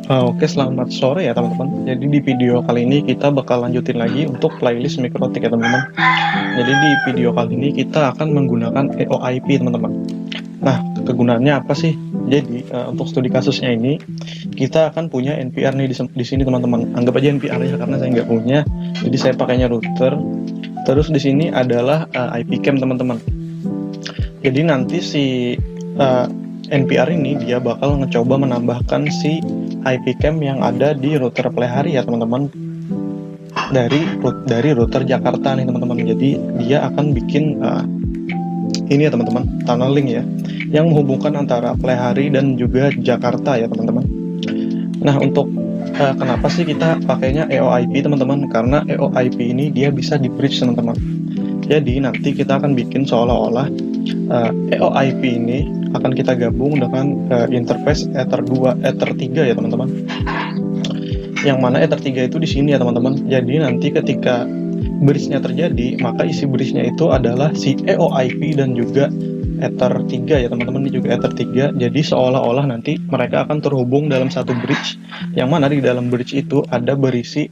Oke, selamat sore ya teman-teman. Jadi di video kali ini kita bakal lanjutin lagi untuk playlist Mikrotik ya teman-teman. Jadi di video kali ini kita akan menggunakan EOIP teman-teman. Nah, kegunaannya apa sih? Jadi untuk studi kasusnya ini kita akan punya NPR nih di sini teman-teman. Anggap aja NPR ya karena saya nggak punya. Jadi saya pakainya router. Terus di sini adalah IP cam teman-teman. Jadi nanti si NPR ini dia bakal ngecoba menambahkan si IP cam yang ada di router Plehari ya teman-teman, dari router Jakarta nih teman-teman. Jadi dia akan bikin ini ya teman-teman, tunneling ya, yang menghubungkan antara Plehari dan juga Jakarta ya teman-teman. Nah, untuk kenapa sih kita pakainya EOIP teman-teman? Karena EOIP ini dia bisa di bridge teman-teman. Jadi nanti kita akan bikin seolah-olah EOIP ini akan kita gabung dengan interface Ether 2, Ether 3 ya teman-teman. Yang mana Ether 3 itu di sini ya teman-teman. Jadi nanti ketika bridge-nya terjadi, maka isi bridge-nya itu adalah si EOIP dan juga Ether 3 ya teman-teman. Ini juga Ether 3. Jadi seolah-olah nanti mereka akan terhubung dalam satu bridge, yang mana di dalam bridge itu ada berisi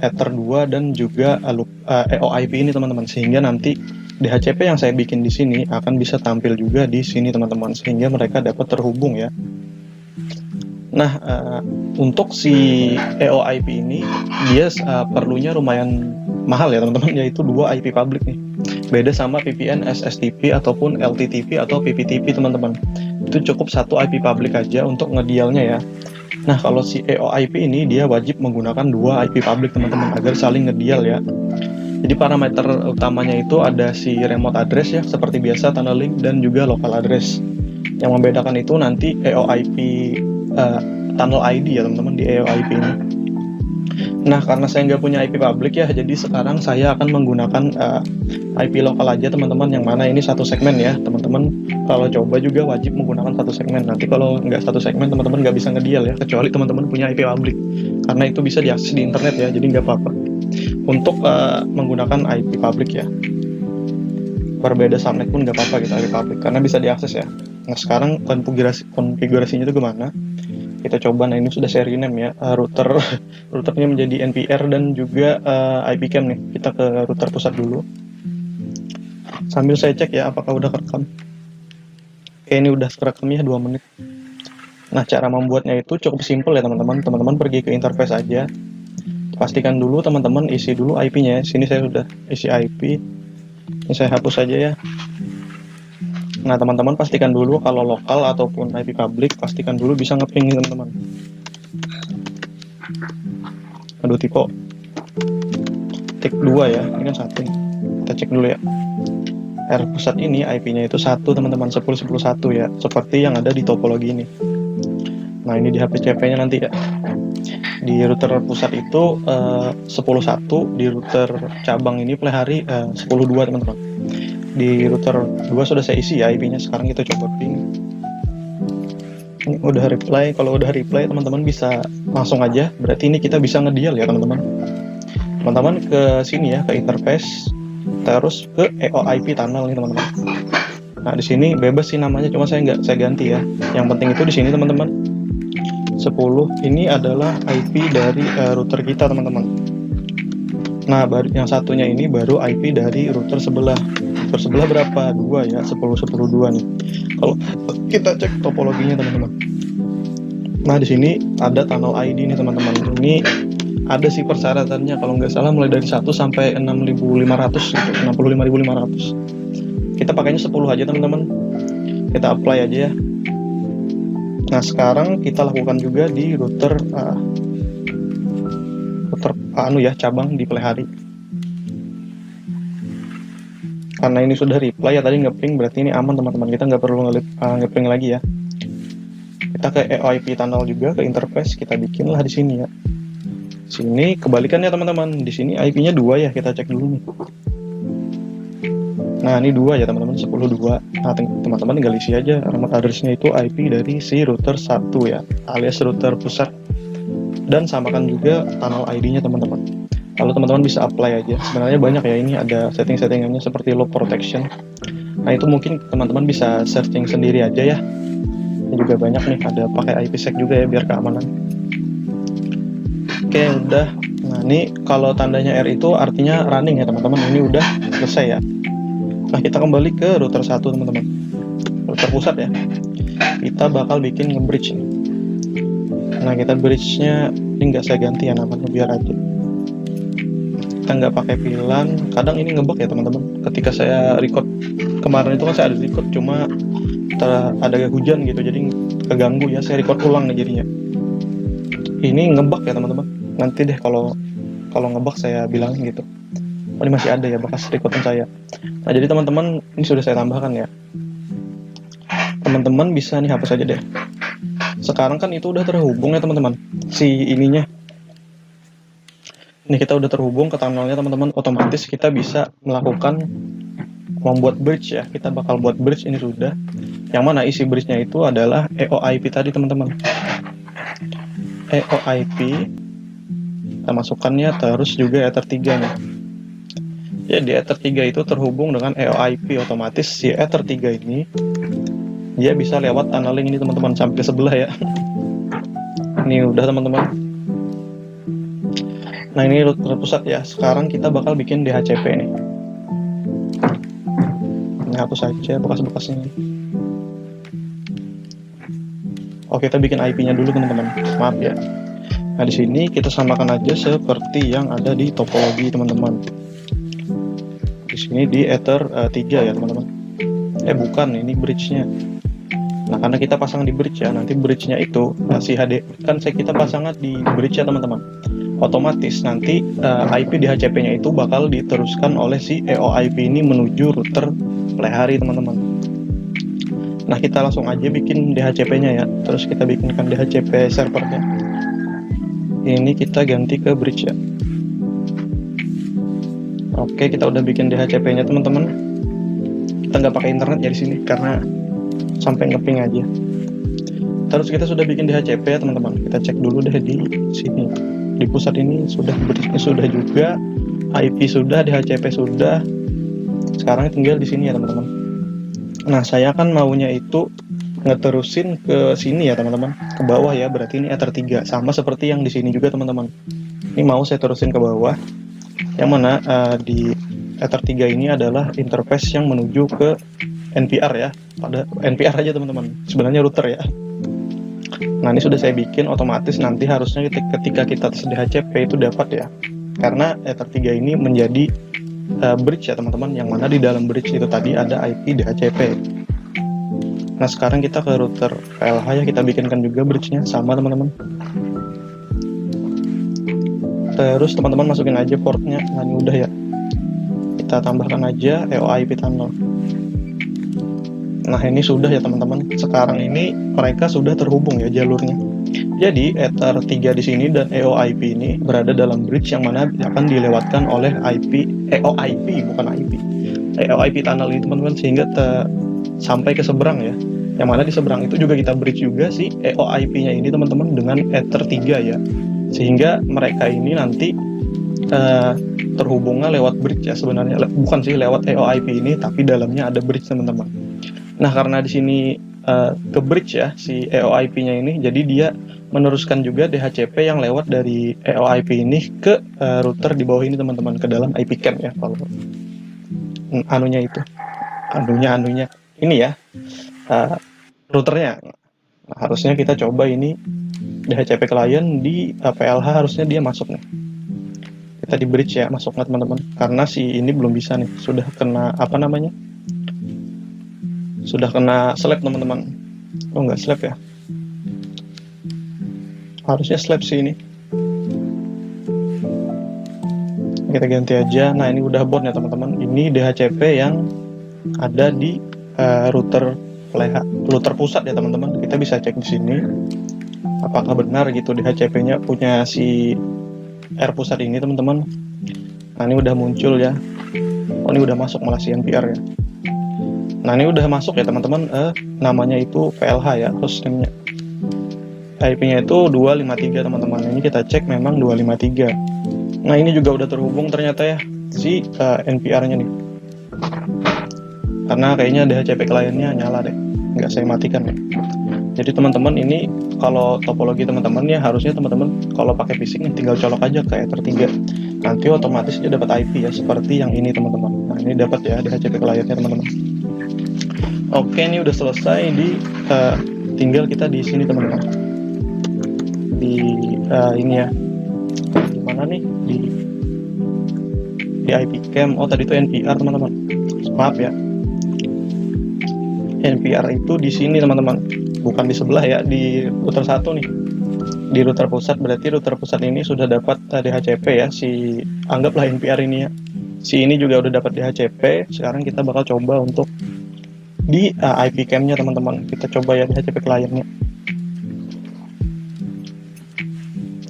Ether 2 dan juga EOIP ini teman-teman, sehingga nanti DHCP yang saya bikin di sini akan bisa tampil juga di sini teman-teman, sehingga mereka dapat terhubung ya. Nah, untuk si EOIP ini dia perlunya lumayan mahal ya teman-teman, yaitu 2 IP public nih. Beda sama VPN SSTP ataupun LTTP atau PPTP teman-teman. Itu cukup 1 IP public aja untuk ngedialnya ya. Nah, kalau si EOIP ini dia wajib menggunakan 2 IP public teman-teman agar saling ngedial ya. Jadi parameter utamanya itu ada si remote address ya, seperti biasa tunneling, dan juga local address. Yang membedakan itu nanti EOIP tunnel ID ya teman-teman di EOIP ini. Nah, karena saya nggak punya IP public ya, jadi sekarang saya akan menggunakan IP lokal aja teman-teman, yang mana ini satu segmen ya teman-teman. Kalau coba juga wajib menggunakan satu segmen. Nanti kalau nggak satu segmen teman-teman nggak bisa ngedial ya, kecuali teman-teman punya IP public, karena itu bisa diakses di internet ya, jadi nggak apa-apa untuk menggunakan IP public ya. Berbeda subnet pun nggak apa-apa gitu IP public, karena bisa diakses ya. Nah, sekarang konfigurasinya itu gimana? Kita coba. Nah, ini sudah seri name ya, routernya menjadi NPR dan juga IP cam nih. Kita ke router pusat dulu. Sambil saya cek ya apakah udah kerekam. Oke, ini udah kerekam ya 2 menit. Nah, cara membuatnya itu cukup simpel ya teman-teman. Teman-teman pergi ke interface aja. Pastikan dulu teman-teman isi dulu IP-nya. Sini saya sudah isi IP. Ini saya hapus aja ya. Nah, teman-teman pastikan dulu kalau lokal ataupun IP public, pastikan dulu bisa ngeping teman-teman. Aduh, Tipo. Tik 2 ya, ini kan 1. Kita cek dulu ya. R pusat ini IP-nya itu 1 teman-teman, 10.10.1 ya, seperti yang ada di topologi ini. Nah, ini di HPCP-nya nanti ya. Di router pusat itu 10.1, di router cabang ini Plehari 10.2 teman-teman. Di router 2 sudah saya isi ya IP-nya. Sekarang kita coba ping. Ini udah reply. Kalau udah reply teman-teman bisa langsung aja, berarti ini kita bisa ngedial ya teman-teman. Teman-teman ke sini ya, ke interface, terus ke EOIP tunnel nih teman-teman. Nah, di sini bebas sih namanya, cuma saya ganti ya. Yang penting itu di sini teman-teman, 10 ini adalah IP dari router kita teman-teman. Nah, baru yang satunya ini baru IP dari router sebelah. Router sebelah berapa? 2 ya, 10.10.2 nih. Kalau kita cek topologinya teman-teman. Nah, di sini ada tunnel ID nih teman-teman. Ini ada sih persyaratannya, kalau nggak salah mulai dari 1 sampai 6.500 gitu, 65.500. Kita pakainya 10 aja teman-teman. Kita apply aja ya. Nah, sekarang kita lakukan juga di router cabang di Plehari. Karena ini sudah reply ya tadi ngeping, berarti ini aman teman-teman. Kita nggak perlu ngeping lagi ya. Kita ke EOIP tunnel juga, ke interface, kita bikinlah di sini ya. Sini kebalikannya teman-teman. Di sini IP-nya 2 ya, kita cek dulu nih. Nah, ini 2 ya teman-teman, 10.2. Nah, teman-teman tinggal isi aja remote address-nya itu IP dari si router 1 ya, alias router pusat. Dan samakan juga tunnel ID-nya teman-teman. Lalu teman-teman bisa apply aja. Sebenarnya banyak ya, ini ada setting-settingannya seperti load protection. Nah, itu mungkin teman-teman bisa searching sendiri aja ya. ini juga banyak nih, ada pakai IPsec juga ya biar keamanan. Oke, udah. Nah, ini kalau tandanya R itu artinya running ya teman-teman. Ini udah selesai ya. Nah, kita kembali ke router 1 teman-teman. Router pusat ya. Kita bakal bikin nge-bridge nih. Nah, kita bridge-nya ini nggak saya ganti ya namanya, biar aja. Kita nggak pakai VLAN. Kadang ini ngebug ya teman-teman. Ketika saya record kemarin itu kan saya ada record, cuma ada hujan gitu, jadi keganggu ya. Saya record ulang nih jadinya. Ini ngebug ya teman-teman. Nanti deh kalau ngebug saya bilang gitu. Oh, ini masih ada ya bekas recordan saya. Nah, jadi teman-teman, ini sudah saya tambahkan ya. Teman-teman bisa nih hapus aja deh. Sekarang kan itu udah terhubung ya teman-teman, si ininya. Ini kita udah terhubung ke tunnelnya teman-teman, otomatis kita bisa melakukan membuat bridge ya. Kita bakal buat bridge ini sudah. Yang mana isi bridge-nya itu adalah EOIP tadi teman-teman. EOIP kita masukkannya, terus juga Ether 3 nih. Ya, di Ether 3 itu terhubung dengan EOIP, otomatis si Ether 3 ini dia bisa lewat tunneling ini teman-teman sampai ke sebelah ya. Ini udah teman-teman. Nah, ini router pusat ya. Sekarang kita bakal bikin DHCP nih. Ini hapus saja bekas-bekasnya. Oh, kita bikin IP-nya dulu teman-teman. Maaf ya. Nah, di sini kita samakan aja seperti yang ada di topologi teman-teman. Di sini di Ether 3 ya teman-teman. Bukan, ini bridge-nya. Nah, karena kita pasang di bridge ya, nanti bridge-nya itu si HD kan kita pasang di bridge ya teman-teman. Otomatis nanti IP DHCP-nya itu bakal diteruskan oleh si EOIP ini menuju router pelihari teman-teman. Nah, kita langsung aja bikin DHCP-nya ya. Terus kita bikinkan DHCP servernya. Ini kita ganti ke bridge ya. Oke, kita udah bikin DHCP-nya teman-teman. Kita nggak pakai internet ya di sini karena sampai ngeping aja. Terus kita sudah bikin DHCP ya teman-teman. Kita cek dulu deh di sini. Di pusat ini sudah, bridge-nya sudah juga, IP sudah, DHCP sudah. Sekarang tinggal di sini ya teman-teman. Nah, saya kan maunya itu ngeterusin ke sini ya teman-teman, ke bawah ya, berarti ini Ether 3 sama seperti yang di sini juga teman-teman. Ini mau saya terusin ke bawah, yang mana di Ether 3 ini adalah interface yang menuju ke NPR ya, pada NPR aja teman-teman, sebenarnya router ya. Nah, ini sudah saya bikin, otomatis nanti harusnya ketika kita tes DHCP itu dapat ya, karena Ether 3 ini menjadi bridge ya teman-teman, yang mana di dalam bridge itu tadi ada IP DHCP. Nah, sekarang kita ke router PLH ya, kita bikinkan juga bridge-nya sama teman-teman. Terus teman-teman masukin aja portnya. Nah, ini udah ya. Kita tambahkan aja EOIP tunnel. Nah, ini sudah ya teman-teman. Sekarang ini mereka sudah terhubung ya jalurnya. Jadi Ether 3 di sini dan EOIP ini berada dalam bridge yang mana akan dilewatkan oleh IP EOIP, bukan IP. EOIP tunnel ini teman-teman, sehingga sampai ke seberang ya. Yang mana di seberang itu juga kita bridge juga si EOIP-nya ini teman-teman dengan Ether 3 ya. Sehingga mereka ini nanti terhubungnya lewat bridge ya sebenarnya. Bukan sih lewat EOIP ini, tapi dalamnya ada bridge teman-teman. Nah, karena di sini ke bridge ya si EOIP-nya ini, jadi dia meneruskan juga DHCP yang lewat dari EOIP ini ke router di bawah ini teman-teman, ke dalam IP cam ya. Kalau anunya itu anunya ini ya, routernya. Nah, harusnya kita coba ini DHCP client di PLH, harusnya dia masuk nih. Kita di bridge ya, masuk nggak teman-teman? Karena si ini belum bisa nih, sudah kena apa namanya? Sudah kena slap teman-teman. Oh, nggak slap ya? Harusnya slap sih ini. Kita ganti aja. Nah, ini udah bound ya teman-teman. Ini DHCP yang ada di router pusat ya teman-teman. Kita bisa cek di sini apakah benar gitu DHCP-nya punya si R pusat ini teman-teman. Nah, ini udah muncul ya. Oh, ini udah masuk malah si NPR ya. Nah, ini udah masuk ya teman-teman. Namanya itu PLH ya, hostname-nya. IP-nya itu 253 teman-teman. Ini kita cek memang 253. Nah, ini juga udah terhubung ternyata ya si NPR-nya nih. Karena kayaknya DHCP kliennya nyala deh, nggak saya matikan ya. Jadi teman-teman ini kalau topologi teman-teman ya harusnya teman-teman kalau pakai phishing tinggal colok aja ke Ether 3. Nanti otomatis dia dapat IP ya seperti yang ini teman-teman. Nah, ini dapat ya DHCP client-nya teman-teman. Oke, ini udah selesai tinggal kita di sini teman-teman. Di ini ya. Di mana nih? Di IP cam. Oh, tadi itu NPR teman-teman. Maaf ya. NPR itu di sini teman-teman. Bukan di sebelah ya, di router 1 nih. Di router pusat, berarti router pusat ini sudah dapat DHCP ya, anggaplah NPR ini ya. Si ini juga udah dapat DHCP. Sekarang kita bakal coba untuk di IP cam-nya teman-teman. Kita coba ya DHCP kliennya.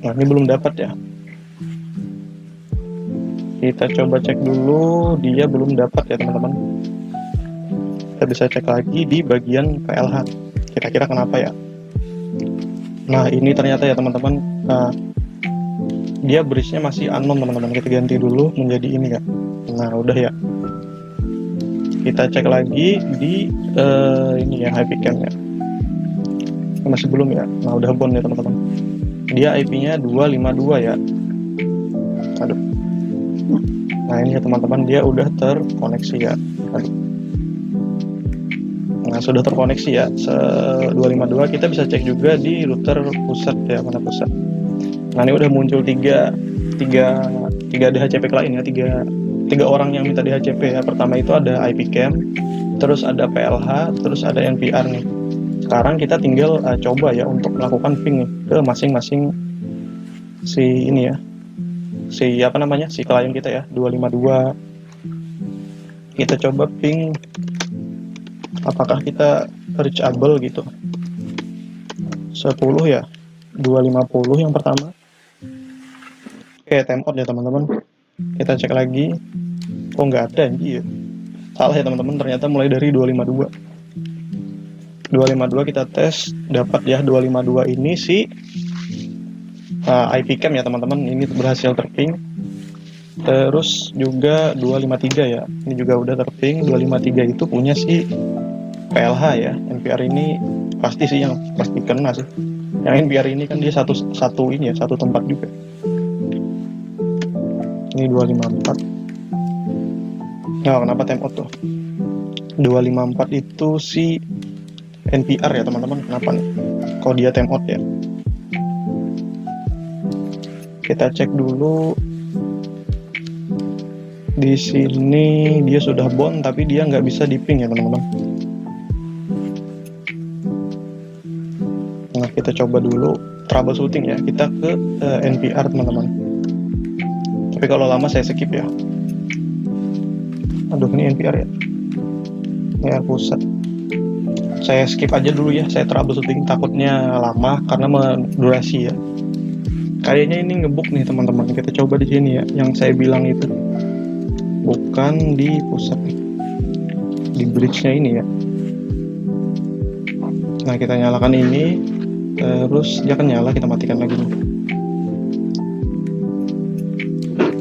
Nah, ini belum dapat ya. Kita coba cek dulu, dia belum dapat ya teman-teman. Kita bisa cek lagi di bagian PLH. Kira-kira kenapa ya? Nah, ini ternyata ya teman-teman, dia bridge-nya masih unknown teman-teman. Kita ganti dulu menjadi ini ya. Nah, udah ya. Kita cek lagi di ini ya IP cam-nya. Masih belum ya. Nah, udah bond ya teman-teman. Dia IP-nya 252 ya. Aduh. Nah, ini ya teman-teman, dia udah terkoneksi ya. Aduh. Nah, sudah terkoneksi ya 252. Kita bisa cek juga di router pusat ya, mana pusat. Nah, ini udah muncul tiga DHCP klien ya, tiga orang yang minta DHCP ya. Pertama itu ada IP cam, terus ada PLH, terus ada NPR nih. Sekarang kita tinggal coba ya untuk melakukan ping nih ke masing-masing si ini ya, si klien kita ya 252. Kita coba ping apakah kita reachable gitu. 10 ya, 250 yang pertama. Oke, timeout ya teman-teman. Kita cek lagi. Oh, nggak ada anjir. Salah ya teman-teman, ternyata mulai dari 252. 252 kita tes, dapat ya 252 ini si IP cam ya teman-teman, ini berhasil terping. Terus juga 253 ya, ini juga udah terping. 253 itu punya si PLH ya. NPR ini pasti sih, yang pasti kena sih. Yang NPR ini kan dia satu ini ya, satu tempat juga. Ini 254. Nah, kenapa timeout tuh? 254 itu si NPR ya teman-teman, kenapa nih? Kok dia timeout ya? Kita cek dulu. Di sini dia sudah bond, tapi dia nggak bisa di-ping ya teman-teman. Nah, kita coba dulu troubleshooting ya. Kita ke NPR teman-teman. Tapi kalau lama saya skip ya. Aduh, ini NPR ya. Ya, pusat. Saya skip aja dulu ya, saya troubleshooting, takutnya lama karena durasi ya. Kayaknya ini ngebug nih teman-teman. Kita coba di sini ya, yang saya bilang itu. Bukan di pusat nih. Di bridge-nya ini ya. Nah, kita nyalakan ini, terus dia akan nyala, kita matikan lagi nih.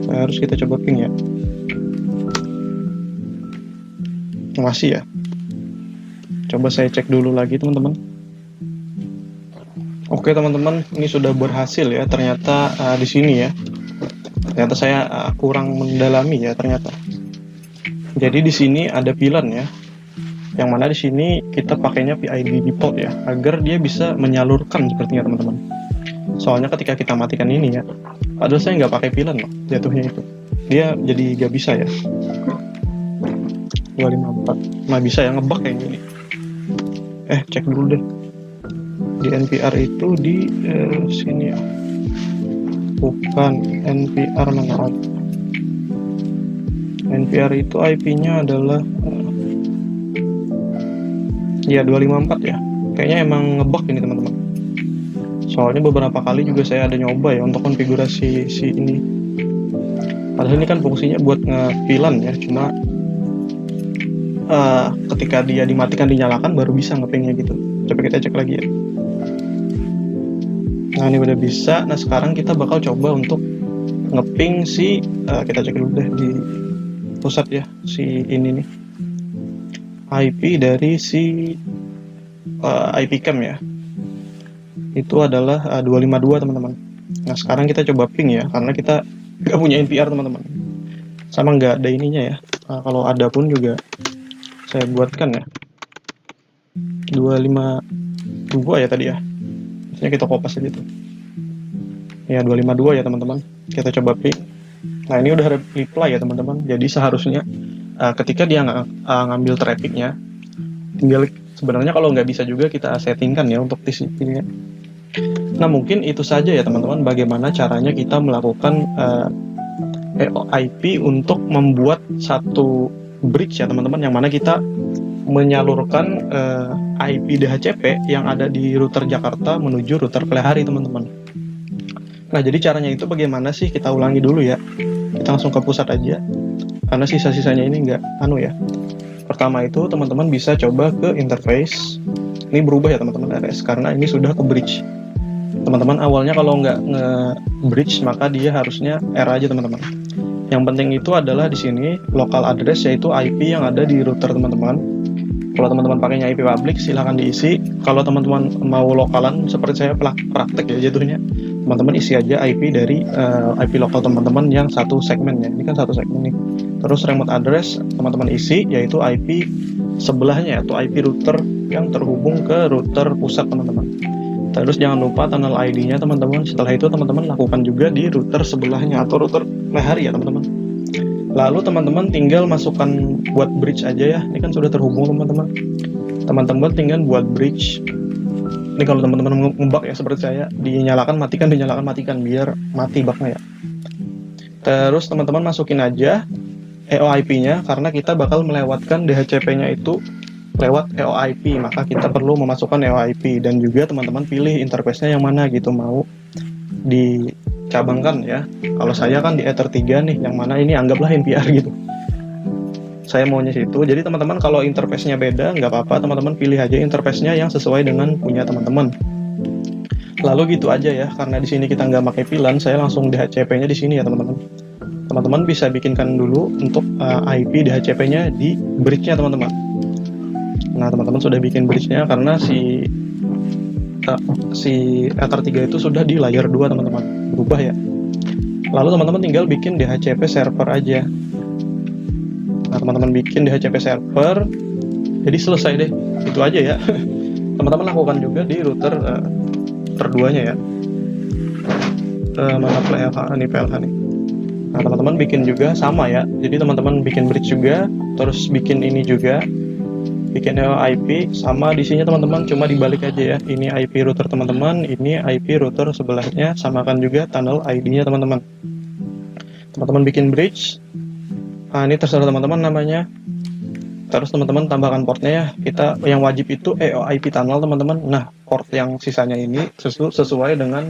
Terus kita coba ping ya. Masih ya. Coba saya cek dulu lagi teman-teman. Oke teman-teman, ini sudah berhasil ya ternyata di sini ya. Ternyata saya kurang mendalami ya ternyata. Jadi di sini ada VLAN ya. Yang mana di sini kita pakainya PID default ya, agar dia bisa menyalurkan sepertinya teman-teman. Soalnya ketika kita matikan ini ya, padahal saya nggak pakai VLAN loh, jatuhnya itu. Dia jadi nggak bisa ya. 254. Nah, bisa ya, ngebug kayak gini. Cek dulu deh. Di NPR itu di sini ya. Bukan NPR mana? NPR itu IP-nya adalah ya 254 ya. Kayaknya emang ngebug ini teman-teman. Soalnya beberapa kali juga saya ada nyoba ya untuk konfigurasi si ini. Padahal ini kan fungsinya buat nge-VLAN ya, cuma ketika dia dimatikan dinyalakan baru bisa ngepingnya gitu. Coba kita cek lagi ya. Nah, ini udah bisa. Nah, sekarang kita bakal coba untuk ngeping si kita cek dulu deh di pusat ya, si ini nih IP dari si IP cam ya. itu adalah 252 teman-teman. Nah sekarang kita coba ping ya, karena kita nggak punya NPR teman-teman, sama nggak ada ininya ya. Kalau ada pun juga saya buatkan ya, 252 ya tadi ya, maksudnya kita kopas aja tuh ya, 252 ya teman-teman. Kita coba ping. Nah ini udah reply ya teman-teman, jadi seharusnya ketika dia ngambil trafficnya, tinggal sebenarnya kalau nggak bisa juga kita settingkan ya untuk di sini. Nah mungkin itu saja ya teman-teman, bagaimana caranya kita melakukan EOIP untuk membuat satu bridge ya teman-teman, yang mana kita menyalurkan IP DHCP yang ada di router Jakarta menuju router Plehari teman-teman. Nah jadi caranya itu bagaimana sih, kita ulangi dulu ya, kita langsung ke pusat aja karena sisa-sisanya ini nggak ya. Pertama itu teman-teman bisa coba ke interface, ini berubah ya teman-teman RS karena ini sudah ke bridge. Teman-teman awalnya kalau nggak nge-bridge maka dia harusnya R aja teman-teman. Yang penting itu adalah di sini local address, yaitu IP yang ada di router teman-teman. Kalau teman-teman pakainya IP public silahkan diisi. Kalau teman-teman mau lokalan seperti saya praktek ya jatuhnya, teman-teman isi aja IP dari IP lokal teman-teman yang satu segmen ya. Ini kan satu segmen nih. Terus remote address teman-teman isi, yaitu IP sebelahnya atau IP router yang terhubung ke router pusat teman-teman. Terus jangan lupa tunnel ID-nya teman-teman. Setelah itu teman-teman lakukan juga di router sebelahnya atau router Plehari ya teman-teman. Lalu teman-teman tinggal masukkan buat bridge aja ya. Ini kan sudah terhubung teman-teman. Teman-teman tinggal buat bridge. Ini kalau teman-teman ngebug ya seperti saya, dinyalakan matikan biar mati bugnya ya. Terus teman-teman masukin aja EOIP-nya karena kita bakal melewatkan DHCP-nya itu lewat EOIP, maka kita perlu memasukkan EOIP. Dan juga teman-teman pilih interface-nya yang mana gitu, mau dicabangkan ya. Kalau saya kan di Ether 3 nih, yang mana ini anggaplah NPR gitu, saya maunya situ. Jadi teman-teman kalau interface-nya beda nggak apa-apa, teman-teman pilih aja interface-nya yang sesuai dengan punya teman-teman. Lalu gitu aja ya, karena di sini kita nggak pakai VLAN, saya langsung DHCP-nya di sini ya teman-teman. Teman-teman bisa bikinkan dulu untuk IP DHCP-nya di bridge-nya teman-teman. Nah teman-teman sudah bikin bridge-nya karena si Ether 3 itu sudah di layer 2 teman-teman, berubah ya. Lalu teman-teman tinggal bikin DHCP server aja. Nah teman-teman bikin DHCP server, jadi selesai deh, itu aja ya. Teman-teman lakukan juga di router terduanya ya. Mana PLH nih. Nah teman-teman bikin juga sama ya, jadi teman-teman bikin bridge juga, terus bikin ini juga, bikin IP sama di sini teman-teman, cuma dibalik aja ya. Ini IP router teman-teman, ini IP router sebelahnya, samakan juga tunnel ID-nya teman-teman. Teman-teman bikin bridge. Nah ini terserah teman-teman namanya. Terus teman-teman tambahkan portnya ya. Kita yang wajib itu EOIP tunnel teman-teman. Nah port yang sisanya ini sesuai dengan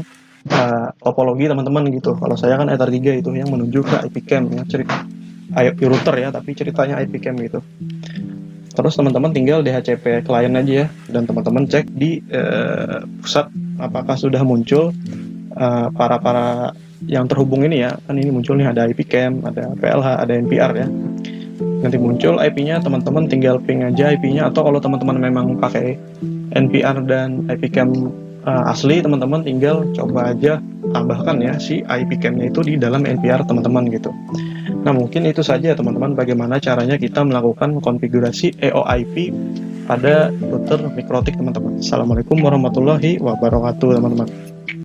topologi teman-teman gitu. Kalau saya kan Ether 3 itu yang menuju ke IP cam ya, cerita IP router ya, tapi ceritanya IP cam gitu. Terus teman-teman tinggal DHCP klien aja ya, dan teman-teman cek di pusat apakah sudah muncul para yang terhubung ini ya. Kan ini muncul nih, ada IP cam, ada PLH, ada NPR ya. Nanti muncul IP-nya, teman-teman tinggal ping aja IP-nya, atau kalau teman-teman memang pakai NPR dan IP cam asli, teman-teman tinggal coba aja tambahkan ya si IP cam-nya itu di dalam NPR teman-teman gitu. Nah mungkin itu saja teman-teman bagaimana caranya kita melakukan konfigurasi EOIP pada router Mikrotik teman-teman. Assalamualaikum warahmatullahi wabarakatuh teman-teman.